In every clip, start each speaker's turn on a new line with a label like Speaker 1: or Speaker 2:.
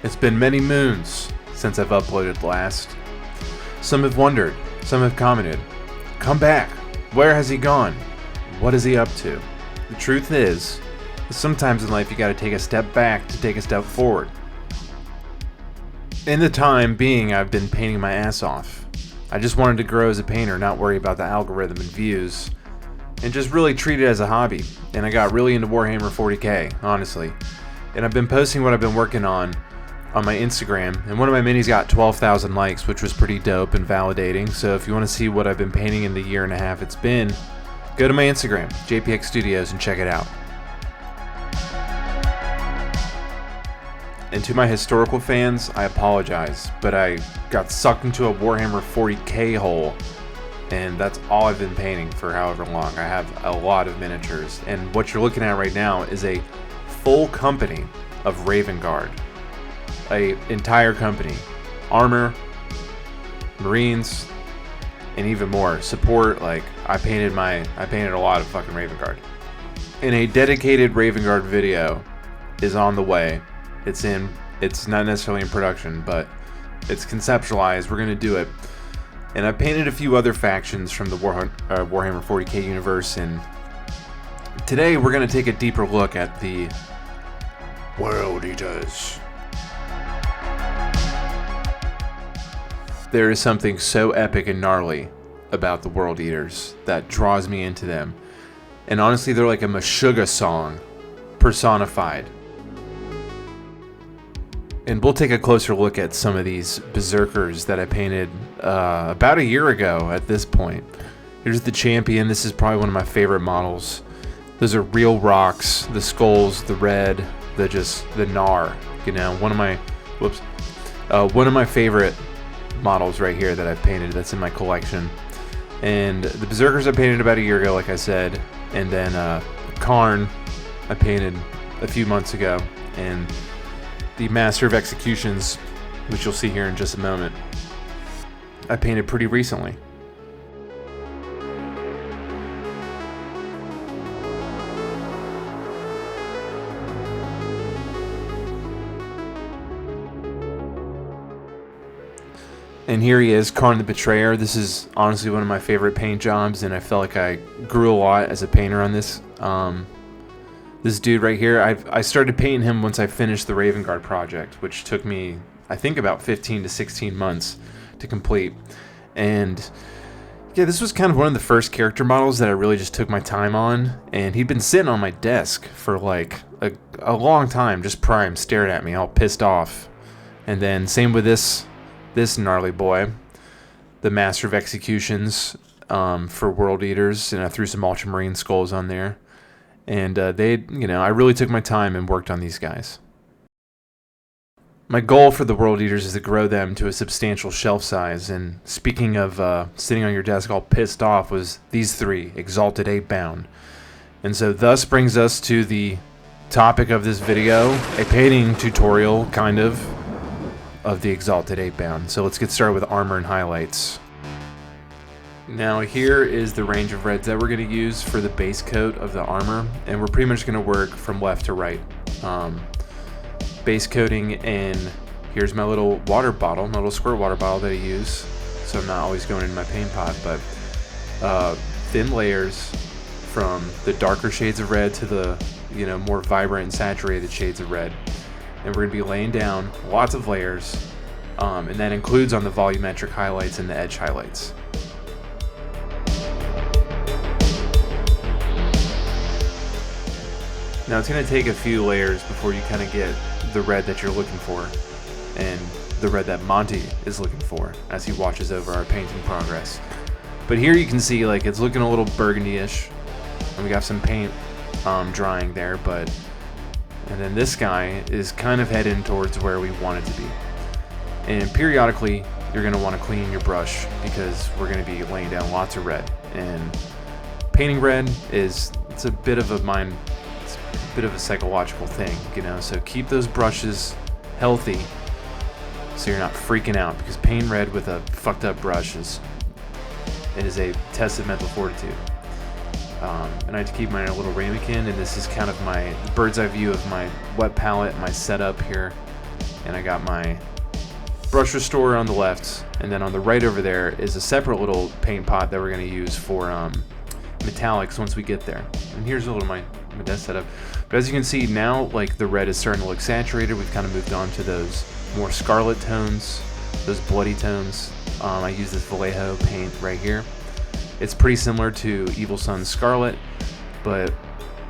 Speaker 1: It's been many moons since I've uploaded last. Some have wondered, some have commented, come back, where has he gone? What is he up to? The truth is, sometimes in life you gotta take a step back to take a step forward. In the time being, I've been painting my ass off. I just wanted to grow as a painter, not worry about the algorithm and views, and just really treat it as a hobby. And I got really into Warhammer 40k, honestly. And I've been posting what I've been working on my Instagram, and one of my minis got 12,000 likes, which was pretty dope and validating. So if you want to see what I've been painting in the year and a half it's been, go to my Instagram, JPX Studios, and check it out. And to my historical fans, I apologize, but I got sucked into a Warhammer 40k hole, and that's all I've been painting for however long. I have a lot of miniatures, and what you're looking at right now is a full company of Raven Guard. An entire company. Armor, Marines, and even more. Support, like, I painted a lot of fucking Raven Guard. And a dedicated Raven Guard video is on the way. It's not necessarily in production, but it's conceptualized. We're gonna do it. And I painted a few other factions from the Warhammer 40k universe, and today we're gonna take a deeper look at the World Eaters. There is something so epic and gnarly about the World Eaters that draws me into them. And honestly, they're like a Meshuggah song personified. And we'll take a closer look at some of these berserkers that I painted about a year ago at this point. Here's the champion. This is probably one of my favorite models. Those are real rocks, the skulls, the red, the gnar. You know, one of my favorite models right here that I've painted that's in my collection. And the berserkers I painted about a year ago, like I said, and then Karn I painted a few months ago, and the Master of Executions, which you'll see here in just a moment, I painted pretty recently. And here he is, Karn the Betrayer. This is honestly one of my favorite paint jobs, and I felt like I grew a lot as a painter on this. This dude right here, I started painting him once I finished the Raven Guard project, which took me, I think, about 15 to 16 months to complete. And yeah, this was kind of one of the first character models that I really just took my time on, and he'd been sitting on my desk for like a long time, just primed, staring at me, all pissed off. And then same with this gnarly boy, the Master of Executions for World Eaters, and I threw some Ultramarine skulls on there. And I really took my time and worked on these guys. My goal for the World Eaters is to grow them to a substantial shelf size, and speaking of sitting on your desk all pissed off, was these three, Exalted Eightbound. And so thus brings us to the topic of this video, a painting tutorial, kind of the Exalted Eightbound. So let's get started with armor and highlights. Now here is the range of reds that we're going to use for the base coat of the armor, and we're pretty much going to work from left to right. Base coating, and here's my little water bottle, my little squirt water bottle that I use, so I'm not always going in my paint pot, but thin layers from the darker shades of red to the more vibrant and saturated shades of red. And we're going to be laying down lots of layers, and that includes on the volumetric highlights and the edge highlights. Now it's going to take a few layers before you kind of get the red that you're looking for, and the red that Monty is looking for as he watches over our painting progress. But here you can see, like, it's looking a little burgundy-ish, and we got some paint drying there, and then this guy is kind of heading towards where we want it to be. And periodically you're going to want to clean your brush, because we're going to be laying down lots of red, and painting red it's a bit of a psychological thing, so keep those brushes healthy so you're not freaking out, because painting red with a fucked up brush is a test of mental fortitude. And I had to keep mine in a little ramekin, and this is kind of my bird's eye view of my wet palette, my setup here. and I got my brush restorer on the left, and then on the right over there is a separate little paint pot that we're going to use for metallics once we get there. And here's a little my desk setup. But as you can see now, like the red is starting to look saturated. We've kind of moved on to those more scarlet tones, those bloody tones. I use this Vallejo paint right here. It's pretty similar to Evil Sun's Scarlet, but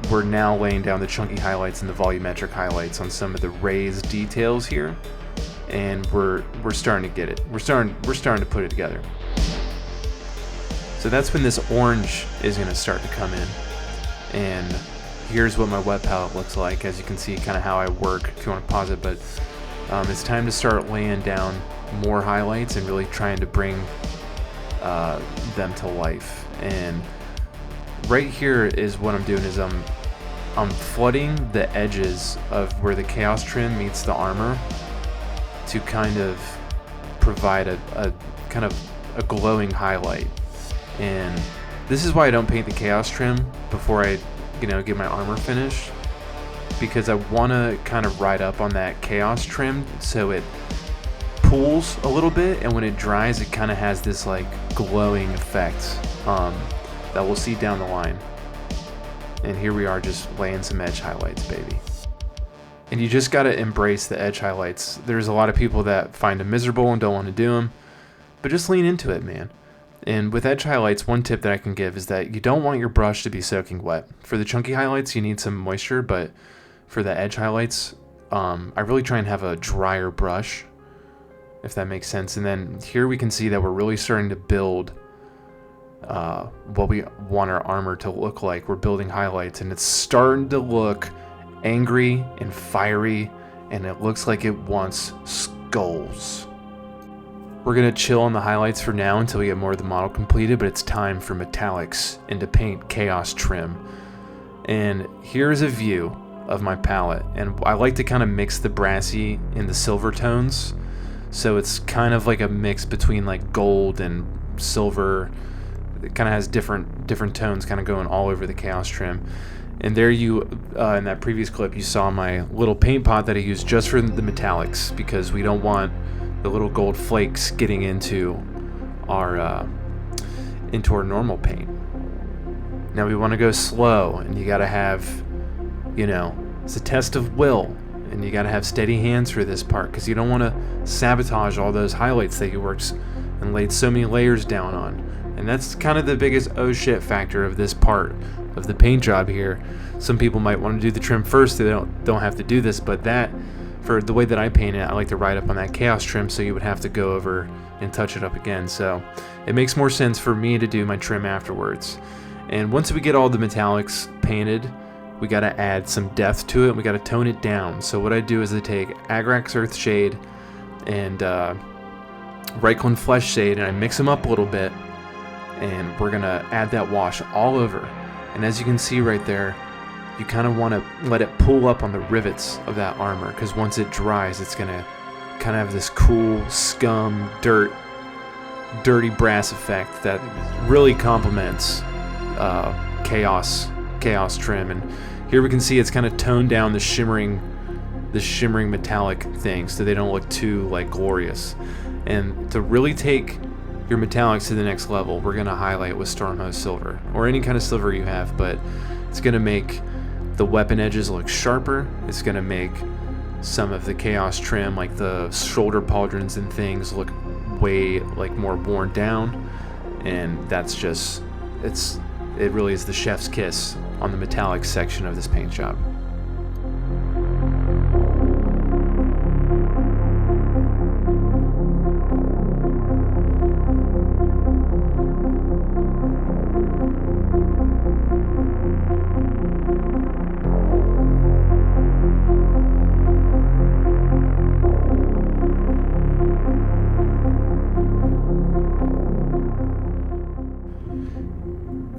Speaker 1: we're now laying down the chunky highlights and the volumetric highlights on some of the raised details here, and we're starting to get it. We're starting to put it together. So that's when this orange is going to start to come in, and here's what my wet palette looks like. As you can see, kind of how I work. If you want to pause it, but it's time to start laying down more highlights and really trying to bring them to life. And right here is what I'm doing is I'm flooding the edges of where the chaos trim meets the armor to kind of provide a kind of a glowing highlight. And this is why I don't paint the chaos trim before I get my armor finished, because I want to kind of ride up on that chaos trim so it pools a little bit, and when it dries it kind of has this like glowing effect that we'll see down the line. And here we are just laying some edge highlights, baby. And you just got to embrace the edge highlights. There's a lot of people that find them miserable and don't want to do them, but just lean into it, man. And with edge highlights, one tip that I can give is that you don't want your brush to be soaking wet. For the chunky highlights, you need some moisture, but for the edge highlights, I really try and have a drier brush, if that makes sense. And then here we can see that we're really starting to build what we want our armor to look like. We're building highlights, and it's starting to look angry and fiery, and it looks like it wants skulls. We're going to chill on the highlights for now until we get more of the model completed, but it's time for metallics and to paint chaos trim. And here's a view of my palette, and I like to kind of mix the brassy and the silver tones, so it's kind of like a mix between like gold and silver. It kind of has different tones kind of going all over the chaos trim. And there you, in that previous clip, you saw my little paint pot that I used just for the metallics, because we don't want the little gold flakes getting into our normal paint. Now we want to go slow, and you got to have, it's a test of will, and you got to have steady hands for this part, because you don't want to sabotage all those highlights that you worked and laid so many layers down on. And that's kind of the biggest oh shit factor of this part of the paint job here. Some people might want to do the trim first, they don't have to do this, but that, for the way that I paint it, I like to ride up on that chaos trim, so you would have to go over and touch it up again. So it makes more sense for me to do my trim afterwards. And once we get all the metallics painted, we got to add some depth to it. We got to tone it down. So what I do is I take Agrax Earthshade and Reikland Flesh Shade, and I mix them up a little bit, and we're going to add that wash all over. And as you can see right there, you kind of want to let it pull up on the rivets of that armor, because once it dries, it's going to kind of have this cool scum, dirty brass effect that really complements chaos trim. And here we can see it's kind of toned down the shimmering metallic things, so they don't look too like glorious. And to really take your metallics to the next level, we're going to highlight with Stormhost Silver, or any kind of silver you have, but it's going to make the weapon edges look sharper. It's going to make some of the chaos trim, like the shoulder pauldrons and things, look way like more worn down. And that's just, it really is the chef's kiss on the metallic section of this paint job.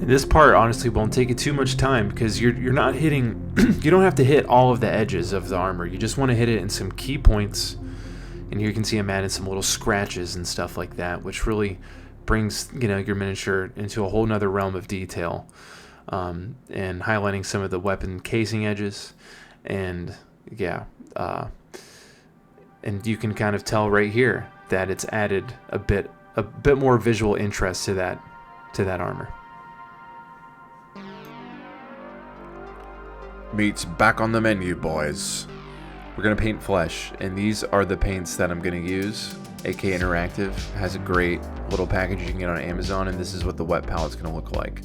Speaker 1: This part honestly won't take you too much time, because you're not hitting you don't have to hit all of the edges of the armor. You just want to hit it in some key points. And here you can see I'm adding some little scratches and stuff like that, which really brings your miniature into a whole nother realm of detail, and highlighting some of the weapon casing edges. And yeah, And you can kind of tell right here that it's added a bit more visual interest to that armor. Meat's back on the menu, boys. We're gonna paint flesh, and these are the paints that I'm gonna use. AK Interactive has a great little package you can get on Amazon, and this is what the wet palette's gonna look like.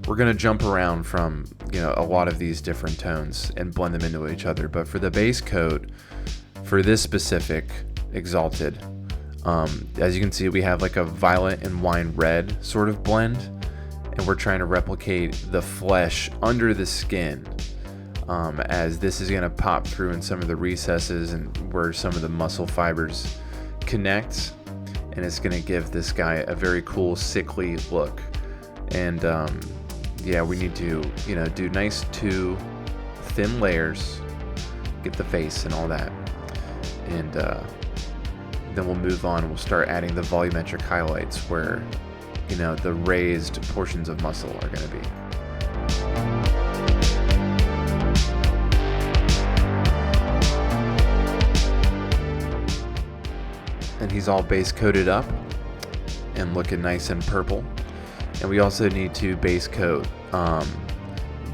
Speaker 1: We're gonna jump around from, you know, a lot of these different tones and blend them into each other. But for the base coat, for this specific Exalted, as you can see, we have like a violet and wine red sort of blend, and we're trying to replicate the flesh under the skin, as this is going to pop through in some of the recesses and where some of the muscle fibers connect, and it's going to give this guy a very cool sickly look. And yeah, we need to, you know, do nice 2 thin layers, get the face and all that, and then we'll move on and we'll start adding the volumetric highlights where, you know, the raised portions of muscle are going to be. And he's all base coated up and looking nice and purple. And we also need to base coat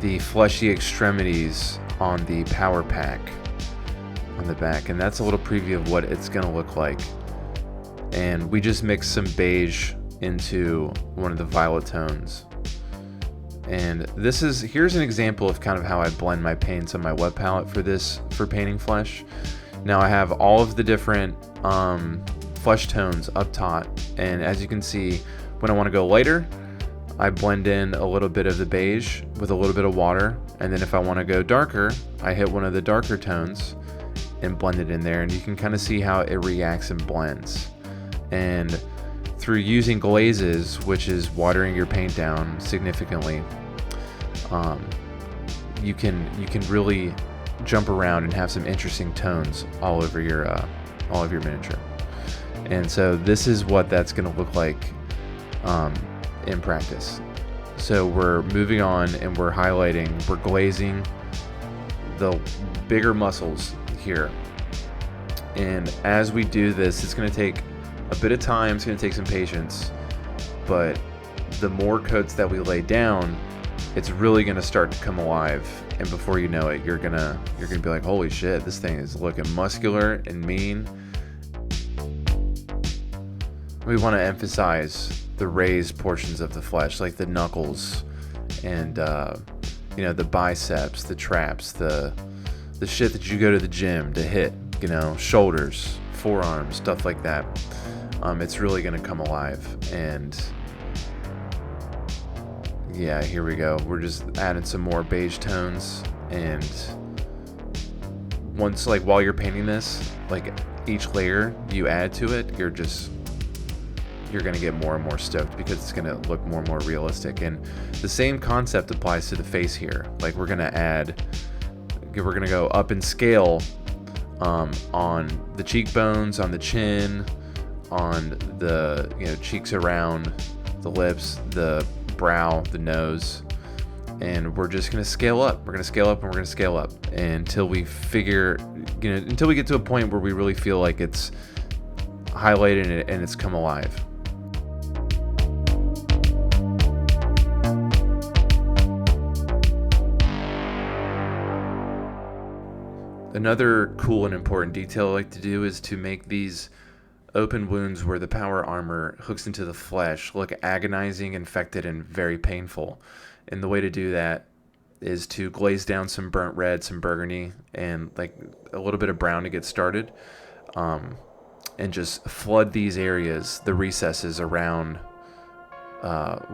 Speaker 1: the fleshy extremities on the power pack on the back, and that's a little preview of what it's gonna look like. And we just mixed some beige into one of the violet tones. And here's an example of kind of how I blend my paints on my wet palette for painting flesh. Now I have all of the different flesh tones up top, and as you can see, when I want to go lighter, I blend in a little bit of the beige with a little bit of water, and then if I want to go darker, I hit one of the darker tones and blend it in there, and you can kind of see how it reacts and blends. And through using glazes, which is watering your paint down significantly, you can really jump around and have some interesting tones all over your miniature. And so this is what that's going to look like in practice. So we're moving on and we're glazing the bigger muscles here. And as we do this, it's going to take a bit of time, it's going to take some patience, but the more coats that we lay down, it's really going to start to come alive, and before you know it, you're gonna be like, holy shit, this thing is looking muscular and mean. We want to emphasize the raised portions of the flesh, like the knuckles and you know, the biceps, the traps, the shit that you go to the gym to hit, you know, shoulders, forearms, stuff like that. It's really going to come alive. And yeah, here we go. We're just adding some more beige tones, and once, like, while you're painting this, like, each layer you add to it, you're going to get more and more stoked because it's going to look more and more realistic. And the same concept applies to the face here. Like, we're going to go up in scale on the cheekbones, on the chin, on the, you know, cheeks around the lips, the brow, the nose, and we're just going to scale up. We're going to scale up and we're going to scale up until we until we get to a point where we really feel like it's highlighted and it's come alive. Another cool and important detail I like to do is to make these open wounds where the power armor hooks into the flesh look agonizing, infected, and very painful. And the way to do that is to glaze down some burnt red, some burgundy, and like a little bit of brown to get started, and just flood these areas, the recesses around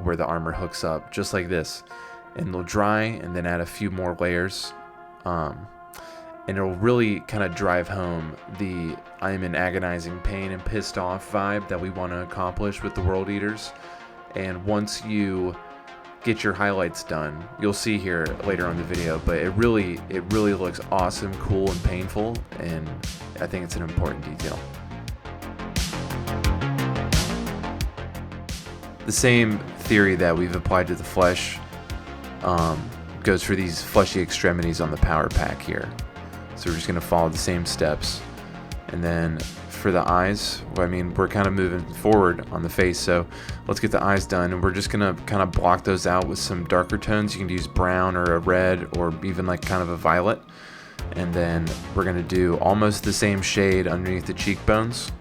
Speaker 1: where the armor hooks up, just like this. And they'll dry, and then add a few more layers. And it'll really kind of drive home the I'm in agonizing pain and pissed off vibe that we want to accomplish with the World Eaters. And once you get your highlights done, you'll see here later on the video, but it really looks awesome, cool, and painful, and I think it's an important detail. The same theory that we've applied to the flesh goes for these fleshy extremities on the power pack here. So we're just going to follow the same steps And then for the eyes, I mean, we're kind of moving forward on the face, so let's get the eyes done. And we're just gonna kind of block those out with some darker tones. You can use brown or a red or even like kind of a violet. And then we're gonna do almost the same shade underneath the cheekbones.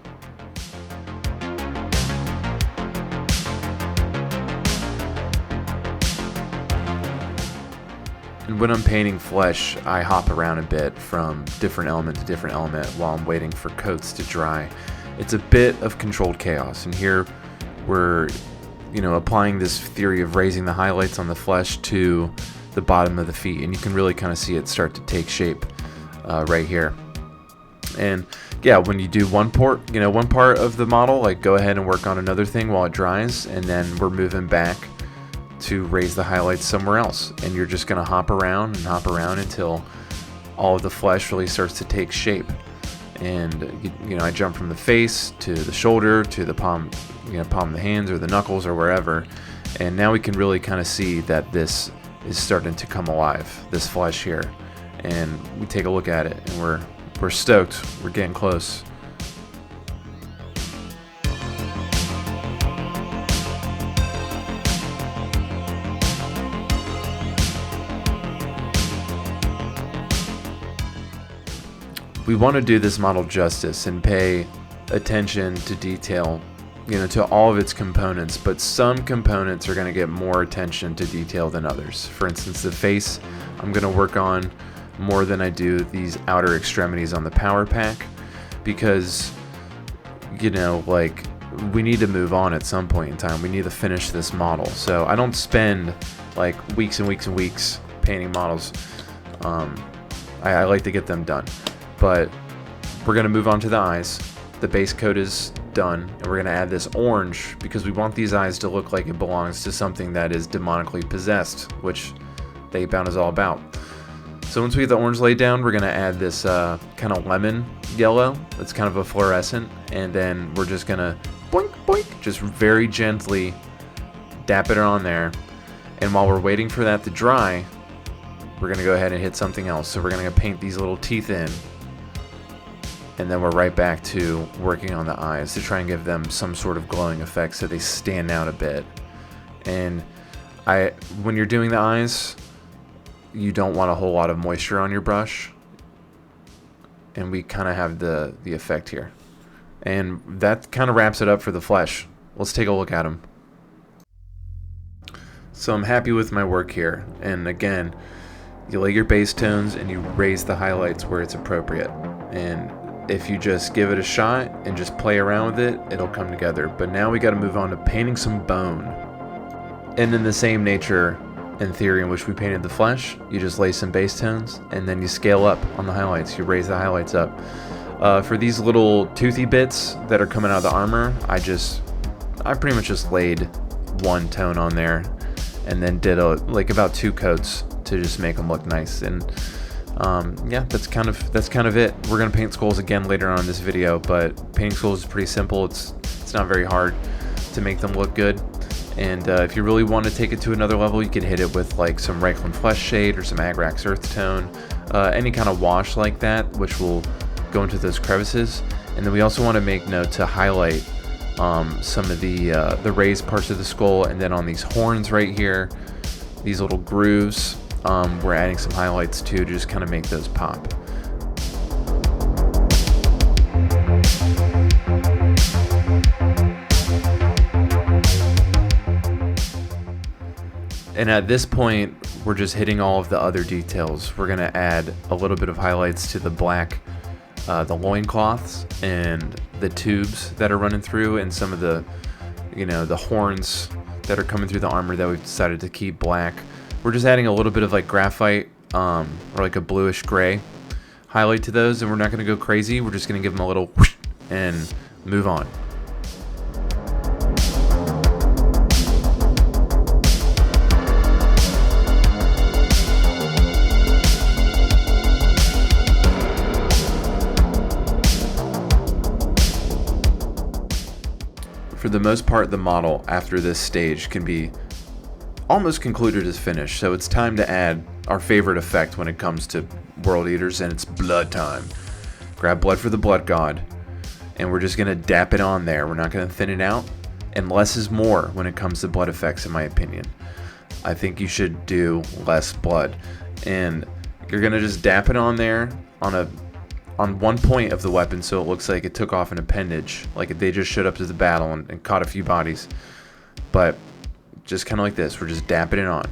Speaker 1: And when I'm painting flesh, I hop around a bit from different element to different element while I'm waiting for coats to dry. It's a bit of controlled chaos, and here we're, applying this theory of raising the highlights on the flesh to the bottom of the feet, and you can really kind of see it start to take shape right here. And yeah, when you do one part of the model, like go ahead and work on another thing while it dries, and then we're moving back to raise the highlights somewhere else, and you're just gonna hop around until all of the flesh really starts to take shape. And I jump from the face to the shoulder to the palm of the hands or the knuckles or wherever, and now we can really kind of see that this is starting to come alive, this flesh here. And we take a look at it, and we're stoked. We're getting close. We want to do this model justice and pay attention to detail, to all of its components, but some components are going to get more attention to detail than others. For instance, the face, I'm going to work on more than I do these outer extremities on the power pack, because, we need to move on at some point in time. We need to finish this model. So I don't spend like weeks and weeks and weeks painting models. I like to get them done. But we're going to move on to the eyes. The base coat is done, and we're going to add this orange because we want these eyes to look like it belongs to something that is demonically possessed, which the Eightbound is all about. So once we get the orange laid down, we're going to add this kind of lemon yellow. That's kind of a fluorescent, and then we're just going to boink, boink, just very gently dap it on there. And while we're waiting for that to dry, we're going to go ahead and hit something else. So we're going to paint these little teeth in. And then we're right back to working on the eyes to try and give them some sort of glowing effect so they stand out a bit. And when you're doing the eyes, you don't want a whole lot of moisture on your brush. And we kind of have the effect here. And that kind of wraps it up for the flesh. Let's take a look at them. So I'm happy with my work here. And again, you lay your base tones and you raise the highlights where it's appropriate. And if you just give it a shot and just play around with it, it'll come together. But now we got to move on to painting some bone. And in the same nature and theory in which we painted the flesh, you just lay some base tones and then you scale up on the highlights. You raise the highlights up. For these little toothy bits that are coming out of the armor, I pretty much just laid one tone on there and then did about 2 coats to just make them look nice. And yeah, that's kind of it. We're gonna paint skulls again later on in this video, but painting skulls is pretty simple. It's not very hard to make them look good. And if you really want to take it to another level, you can hit it with like some Reikland Flesh Shade or some Agrax Earth Tone, any kind of wash like that, which will go into those crevices. And then we also want to make note to highlight some of the raised parts of the skull, and then on these horns right here, these little grooves. We're adding some highlights too to just kind of make those pop. And at this point, we're just hitting all of the other details. We're gonna add a little bit of highlights to the black, the loincloths and the tubes that are running through, and some of the, the horns that are coming through the armor that we've decided to keep black. We're just adding a little bit of like graphite or like a bluish gray highlight to those, and we're not going to go crazy. We're just going to give them a little whoosh and move on. For the most part, the model after this stage can be almost concluded as finished, so it's time to add our favorite effect when it comes to World Eaters, and it's blood time. grab blood for the blood god, and we're just gonna dap it on there. We're not gonna thin it out, and less is more when it comes to blood effects, in my opinion. I think you should do less blood, and you're gonna just dap it on there on one point of the weapon, so it looks like it took off an appendage, like they just showed up to the battle and caught a few bodies. But just kind of like this, we're just dapping it on.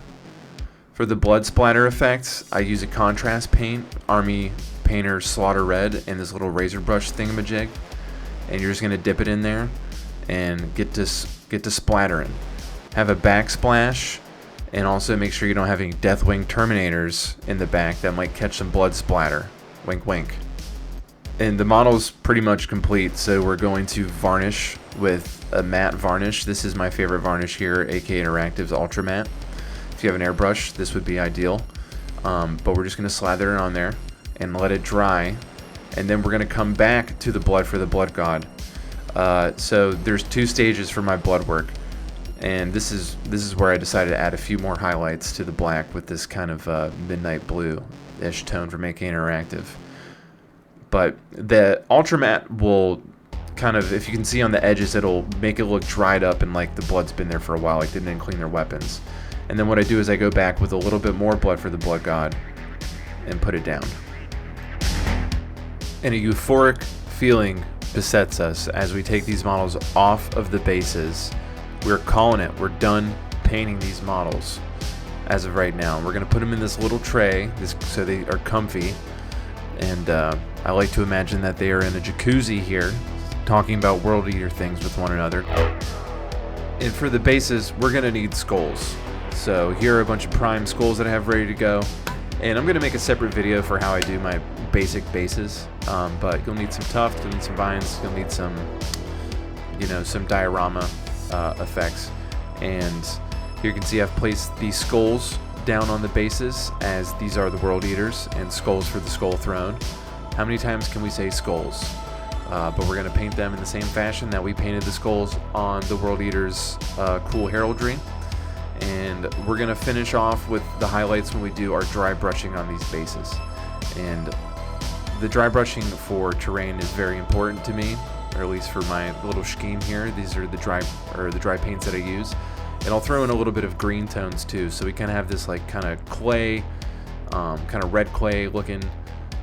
Speaker 1: For the blood splatter effects, I use a contrast paint, Army Painter Slaughter Red, and this little razor brush thingamajig, and you're just gonna dip it in there and get to splattering. Have a backsplash, and also make sure you don't have any Deathwing Terminators in the back that might catch some blood splatter. Wink, wink. And the model's pretty much complete, so we're going to varnish with a matte varnish. This is my favorite varnish here, AK Interactive's Ultra Matte. If you have an airbrush, this would be ideal. But we're just going to slather it on there and let it dry. And then we're going to come back to the blood for the blood god. So there's 2 stages for my blood work. And this is where I decided to add a few more highlights to the black with this kind of midnight blue-ish tone from AK Interactive. But the Ultra Matte will kind of, if you can see on the edges, it'll make it look dried up and like the blood's been there for a while, like they didn't clean their weapons. And then what I do is I go back with a little bit more blood for the blood god and put it down. And a euphoric feeling besets us as we take these models off of the bases. We're calling it. We're done painting these models as of right now. We're going to put them in this little tray so they are comfy. And I like to imagine that they are in a jacuzzi here, talking about World Eater things with one another. And for the bases, we're going to need skulls. So here are a bunch of prime skulls that I have ready to go. And I'm going to make a separate video for how I do my basic bases. But you'll need some tuft, you'll need some vines, you'll need some, some diorama effects. And here you can see I've placed these skulls down on the bases, as these are the World Eaters and skulls for the Skull Throne. How many times can we say skulls? But we're going to paint them in the same fashion that we painted the skulls on the World Eaters' cool heraldry. And we're going to finish off with the highlights when we do our dry brushing on these bases. And the dry brushing for terrain is very important to me, or at least for my little scheme here. These are the dry paints that I use. And I'll throw in a little bit of green tones too, so we kind of have this like kind of clay, kind of red clay looking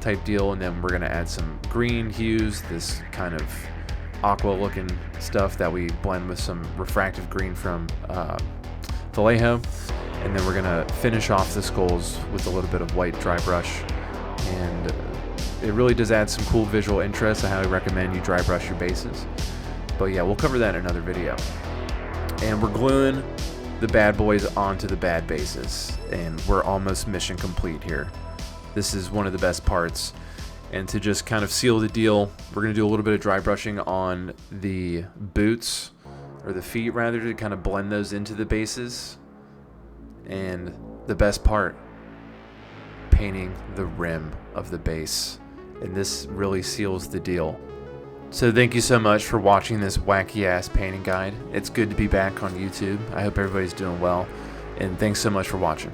Speaker 1: type deal, and then we're going to add some green hues, this kind of aqua looking stuff that we blend with some refractive green from Vallejo, and then we're going to finish off the skulls with a little bit of white dry brush. And it really does add some cool visual interest. I highly recommend you dry brush your bases. But yeah, we'll cover that in another video. And we're gluing the bad boys onto the bad bases, and we're almost mission complete here. This is one of the best parts. And to just kind of seal the deal, we're going to do a little bit of dry brushing on the boots, or the feet rather, to kind of blend those into the bases. And the best part, painting the rim of the base. And this really seals the deal. So thank you so much for watching this wacky ass painting guide. It's good to be back on YouTube. I hope everybody's doing well, and thanks so much for watching.